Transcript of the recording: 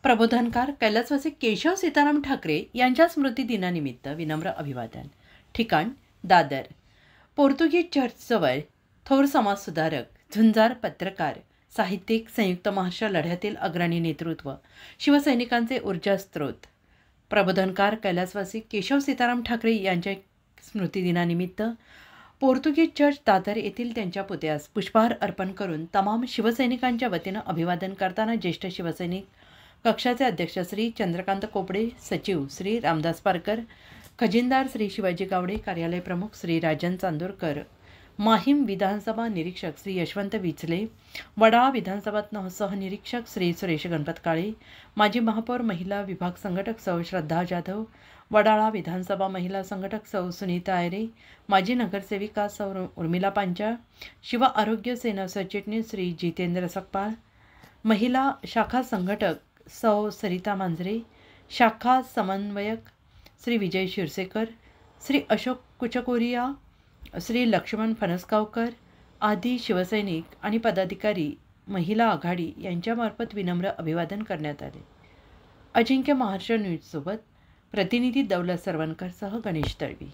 प्रबोधनकार कैलासवासी केशव सीताराम ठाकरे यांच्या स्मृतिदिनानिमित्त विनम्र अभिवादन. ठिकाण दादर. पोर्तुगीज चर्चजवळ थोर समाजसुधारक, झुंजार पत्रकार, साहित्यिक, संयुक्त महाराष्ट्र लढ्यातील अग्रणी नेतृत्व, शिवसैनिकांचे ऊर्जास्त्रोत प्रबोधनकार कैलासवासी केशव सीताराम ठाकरे यांच्या स्मृतिदिनानिमित्त पोर्तुगीज चर्च दादर येथील त्यांच्या पुतळ्यास पुष्पहार अर्पण करून तमाम शिवसैनिकांच्या वतीनं अभिवादन करताना ज्येष्ठ शिवसैनिक कक्षाचे अध्यक्ष श्री चंद्रकांत कोपडे, सचिव श्री रामदास पारकर, खजिनदार श्री शिवाजी गावडे, कार्यालय प्रमुख श्री राजन चांदोरकर, माहीम विधानसभा निरीक्षक श्री यशवंत विचले, वडाळा विधानसभा सहनिरीक्षक श्री सुरेश गणपत काळे, माजी महापौर महिला विभाग संघटक सौ श्रद्धा जाधव, वडाळा विधानसभा महिला संघटक सौ सुनीता आयरे, माजी नगरसेविका सौ उर्मिला पांचाळ, शिव आरोग्य सेना सरचिटणीस श्री जितेंद्र सकपाळ, महिला शाखा संघटक सौ सरिता मांजरे, शाखा समन्वयक श्री विजय शिरसेकर, श्री अशोक कुचकोरिया, श्री लक्ष्मण फणसगावकर आदी शिवसैनिक आणि पदाधिकारी महिला आघाडी यांच्यामार्फत विनम्र अभिवादन करण्यात आले. अजिंक्य महाराष्ट्र न्यूजसोबत प्रतिनिधी दौलत सरवणकरसह गणेश तळवी.